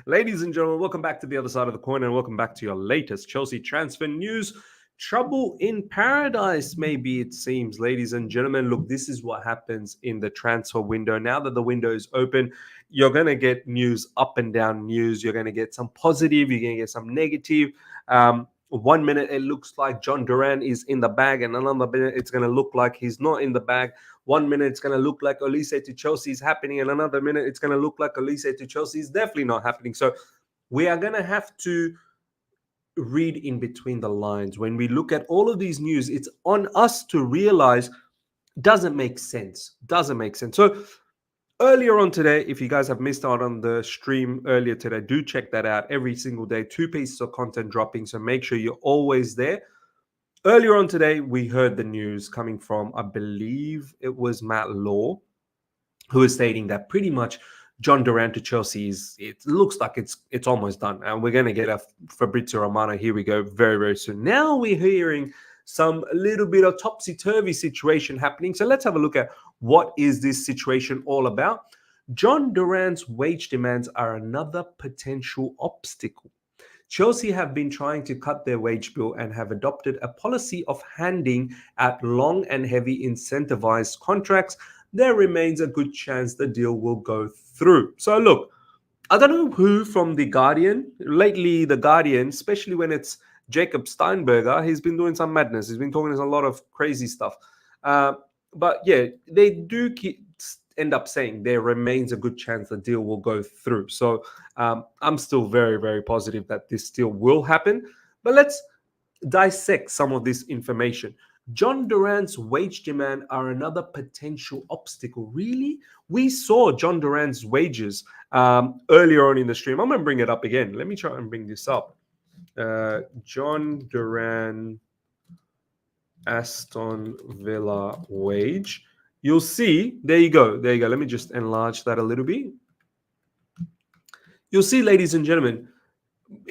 Ladies and gentlemen, welcome back to the other side of the coin and welcome back to your latest Chelsea transfer news. Trouble in paradise, maybe it seems. Ladies and gentlemen, look, this is what happens in the transfer window. Now that the window is open, you're going to get news, up and down news. You're going to get some positive, you're going to get some negative. 1 minute it looks like Jhon Duran is in the bag, and another minute it's going to look like he's not in the bag. 1 minute it's going to look like Olise to Chelsea is happening, and another minute it's going to look like Olise to Chelsea is definitely not happening. So we are going to have to read in between the lines. When we look at all of these news, it's on us to realize doesn't make sense. Doesn't make sense. So earlier on today, if you guys have missed out on the stream earlier today, do check that out. Every single day, 2 pieces of content dropping. So make sure you're always there. Earlier on today, we heard the news coming from, I believe it was Matt Law, who is stating that pretty much Jhon Duran to Chelsea it looks like it's almost done. And we're going to get a Fabrizio Romano. Here we go very, very soon. Now we're hearing some little bit of topsy-turvy situation happening. So let's have a look at what is this situation all about. Jhon Duran's wage demands are another potential obstacle. Chelsea have been trying to cut their wage bill and have adopted a policy of handing out long and heavy incentivized contracts. There remains a good chance the deal will go through. So look, I don't know who from The Guardian, lately The Guardian, especially when it's Jacob Steinberger, he's been doing some madness. He's been talking a lot of crazy stuff. But yeah, they do end up saying there remains a good chance the deal will go through. So I'm still very, very positive that this deal will happen. But let's dissect some of this information. Jhon Duran's wage demand are another potential obstacle. Really? We saw Jhon Duran's wages earlier on in the stream. I'm going to bring it up again. Let me try and bring this up. Jhon Duran, Aston Villa wage. You'll see, there you go. There you go. Let me just enlarge that a little bit. You'll see, ladies and gentlemen,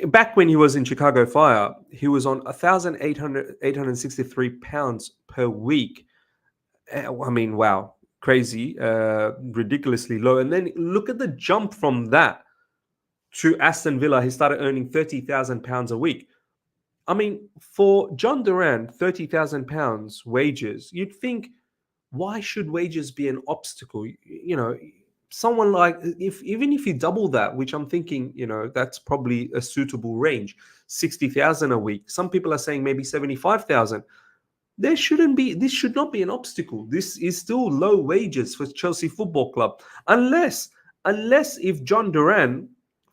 back when he was in Chicago Fire, he was on 1,863 pounds per week. I mean, wow, crazy, ridiculously low. And then look at the jump from that to Aston Villa. He started earning 30,000 pounds a week. I mean, for Jhon Duran, 30,000 pounds wages, you'd think, why should wages be an obstacle? You know, someone like, even if you double that, which I'm thinking, you know, that's probably a suitable range, 60,000 a week. Some people are saying maybe 75,000. This should not be an obstacle. This is still low wages for Chelsea Football Club. Unless if Jhon Duran,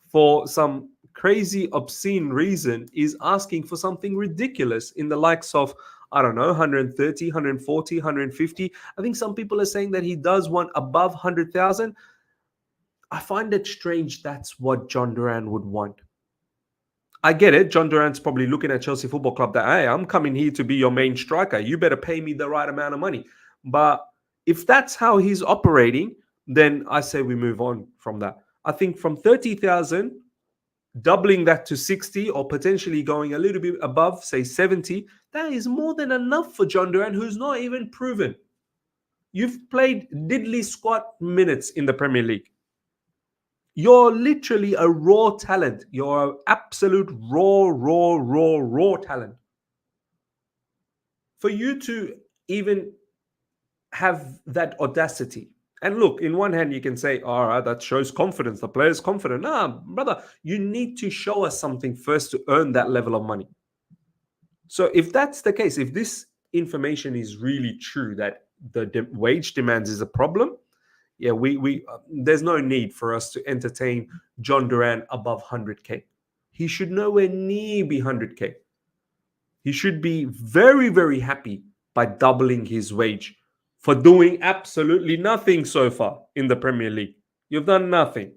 for some crazy, obscene reason, is asking for something ridiculous in the likes of, I don't know, 130, 140, 150. I think some people are saying that he does want above 100,000. I find it strange that's what Jhon Duran would want. I get it. Jhon Duran's probably looking at Chelsea Football Club that, hey, I'm coming here to be your main striker. You better pay me the right amount of money. But if that's how he's operating, then I say we move on from that. I think from 30,000, doubling that to 60 or potentially going a little bit above, say 70, that is more than enough for Jhon Duran, who's not even proven. You've played diddly squat minutes in the Premier League. You're literally a raw talent. You're an absolute raw talent. For you to even have that audacity. And look, in one hand, you can say, all right, that shows confidence. The player's confident. Nah, brother, you need to show us something first to earn that level of money. So if that's the case, if this information is really true, that the wage demands is a problem, yeah, we there's no need for us to entertain Jhon Duran above 100K. He should nowhere near be 100K. He should be very, very happy by doubling his wage for doing absolutely nothing so far in the Premier League. You've done nothing.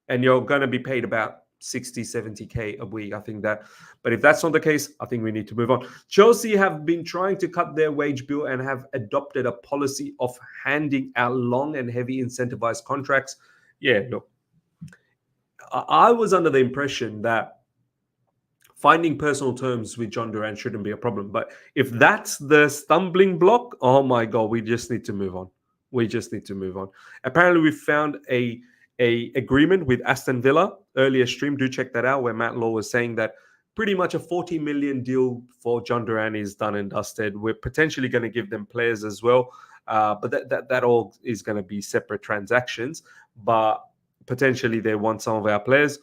And you're going to be paid about 60, 70K a week. I think that. But if that's not the case, I think we need to move on. Chelsea have been trying to cut their wage bill and have adopted a policy of handing out long and heavy incentivized contracts. Yeah, look, I was under the impression that finding personal terms with Jhon Duran shouldn't be a problem. But if that's the stumbling block, oh my God, we just need to move on. We just need to move on. Apparently, we found a a agreement with Aston Villa. Earlier stream, do check that out, where Matt Law was saying that pretty much a 40 million deal for Jhon Duran is done and dusted. We're potentially going to give them players as well, but that all is going to be separate transactions. But potentially they want some of our players.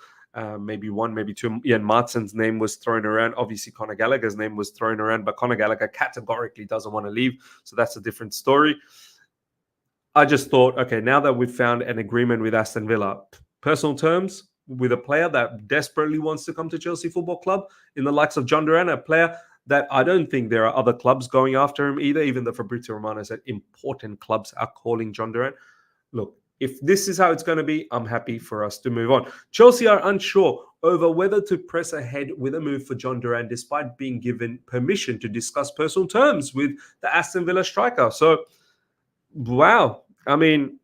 Maybe one, maybe two. Ian Martin's name was thrown around. Obviously, Conor Gallagher's name was thrown around, but Conor Gallagher categorically doesn't want to leave. So that's a different story. I just thought, okay, now that we've found an agreement with Aston Villa, personal terms with a player that desperately wants to come to Chelsea Football Club in the likes of Jhon Duran, a player that I don't think there are other clubs going after him either. Even the Fabrizio Romano said important clubs are calling Jhon Duran. Look, if this is how it's going to be, I'm happy for us to move on. Chelsea are unsure over whether to press ahead with a move for Jhon Duran, despite being given permission to discuss personal terms with the Aston Villa striker. So, wow. I mean,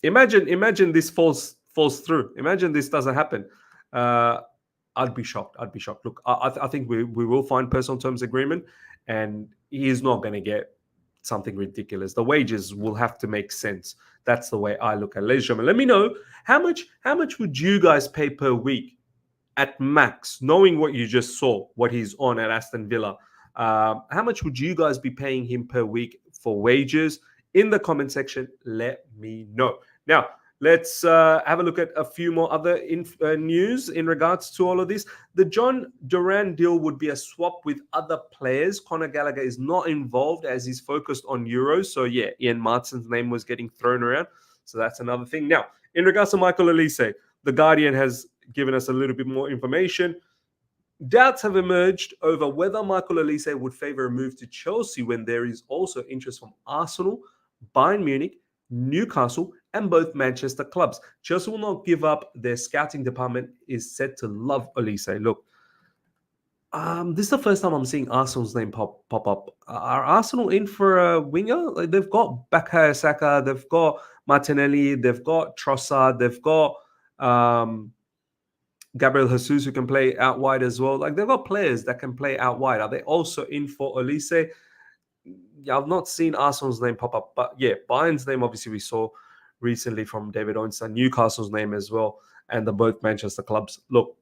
imagine this falls through. Imagine this doesn't happen. I'd be shocked. Look, I think we will find personal terms agreement, and he is not going to get something ridiculous. The wages will have to make sense. That's the way I look at it. Ladies and gentlemen, let me know how much would you guys pay per week at max, knowing what you just saw, what he's on at Aston Villa. How much would you guys be paying him per week for wages? In the comment section, let me know. Now, let's have a look at a few more other news in regards to all of this. The Jhon Duran deal would be a swap with other players. Conor Gallagher is not involved as he's focused on Euros. So, yeah, Ian Martin's name was getting thrown around. So that's another thing. Now, in regards to Michael Olise, The Guardian has given us a little bit more information. Doubts have emerged over whether Michael Olise would favour a move to Chelsea when there is also interest from Arsenal, Bayern Munich, Newcastle, and both Manchester clubs. Chelsea will not give up. Their scouting department is said to love Olise. Look, this is the first time I'm seeing Arsenal's name pop up. Are Arsenal in for a winger? Like, they've got Bukayo Saka, they've got Martinelli, they've got Trossard, they've got Gabriel Jesus, who can play out wide as well. Like, they've got players that can play out wide. Are they also in for Olise? Yeah, I've not seen Arsenal's name pop up, but yeah, Bayern's name obviously we saw recently from David Oinstein, Newcastle's name as well, and the both Manchester clubs. Look,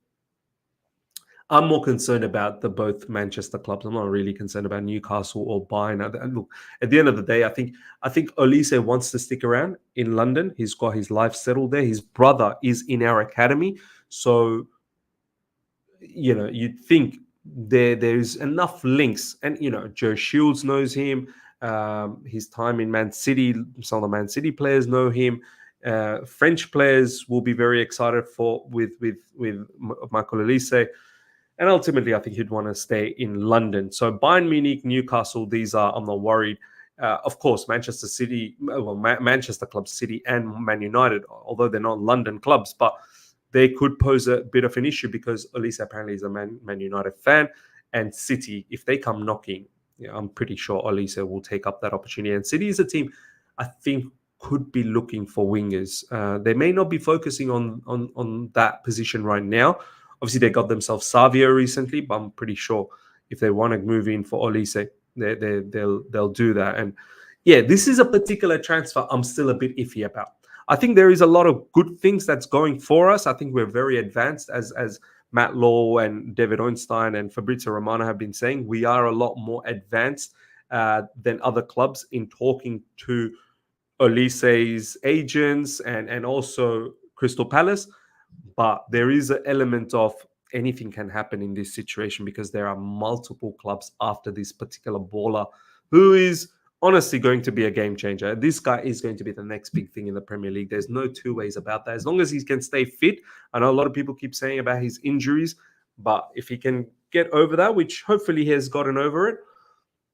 I'm more concerned about the both Manchester clubs. I'm not really concerned about Newcastle or Bayern. And look, at the end of the day, I think Olise wants to stick around in London. He's got his life settled there. His brother is in our academy, so you'd think there's enough links, and Joe Shields knows him. His time in Man City, some of the Man City players know him. French players will be very excited with Michael Olise, and ultimately I think he'd want to stay in London. So Bayern Munich, Newcastle, these are, I'm not worried. Of course, Manchester City, Manchester clubs, City and Man United, although they're not London clubs, but they could pose a bit of an issue because Olise apparently is a Man United fan, and City, if they come knocking, I'm pretty sure Olise will take up that opportunity. And City is a team I think could be looking for wingers. They may not be focusing on that position right now. Obviously, they got themselves Savio recently, but I'm pretty sure if they want to move in for Olise, they'll do that. And yeah, this is a particular transfer I'm still a bit iffy about. I think there is a lot of good things that's going for us. I think we're very advanced, as Matt Law and David Oinstein and Fabrizio Romano have been saying. We are a lot more advanced than other clubs in talking to Olise's agents and also Crystal Palace. But there is an element of anything can happen in this situation because there are multiple clubs after this particular baller who is honestly going to be a game changer. This guy is going to be the next big thing in the Premier League. There's no two ways about that. As long as he can stay fit. I know a lot of people keep saying about his injuries, but if he can get over that, which hopefully he has gotten over it,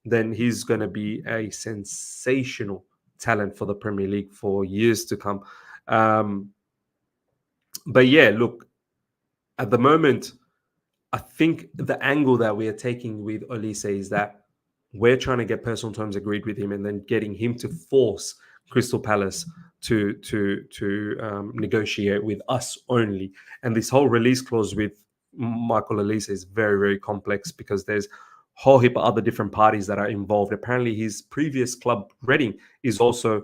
then he's going to be a sensational talent for the Premier League for years to come. But yeah, look, at the moment, I think the angle that we are taking with Olise is that we're trying to get personal terms agreed with him and then getting him to force Crystal Palace to negotiate with us only. And this whole release clause with Michael Olise is very, very complex because there's a whole heap of other different parties that are involved. Apparently, his previous club, Reading, is also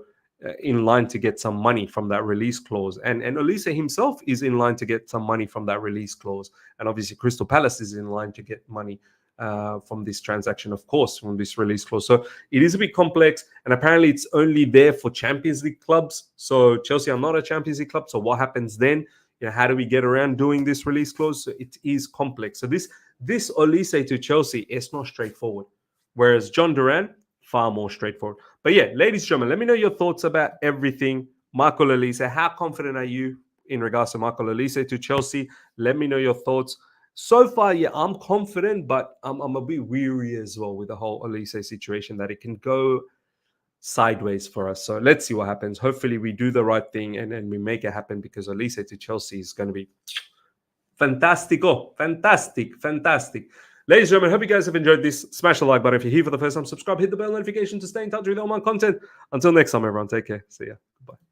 in line to get some money from that release clause, and Olise himself is in line to get some money from that release clause, and obviously Crystal Palace is in line to get money from this transaction, of course, from this release clause. So it is a bit complex, and apparently it's only there for Champions League clubs. So Chelsea are not a Champions League club. So what happens then? How do we get around doing this release clause? So it is complex. So this Olise to Chelsea is not straightforward, whereas Jhon Duran, far more straightforward. But yeah, ladies and gentlemen, let me know your thoughts about everything. Michael Olise, how confident are you in regards to Michael Olise to Chelsea? Let me know your thoughts. So far, yeah, I'm confident, but I'm a bit weary as well with the whole Olise situation, that it can go sideways for us. So let's see what happens. Hopefully we do the right thing and we make it happen, because Olise to Chelsea is going to be fantastico. Fantastic. Ladies and gentlemen, hope you guys have enjoyed this. Smash the like button if you're here for the first time. Subscribe, hit the bell notification to stay in touch with all my content. Until next time, everyone, take care. See ya. Goodbye.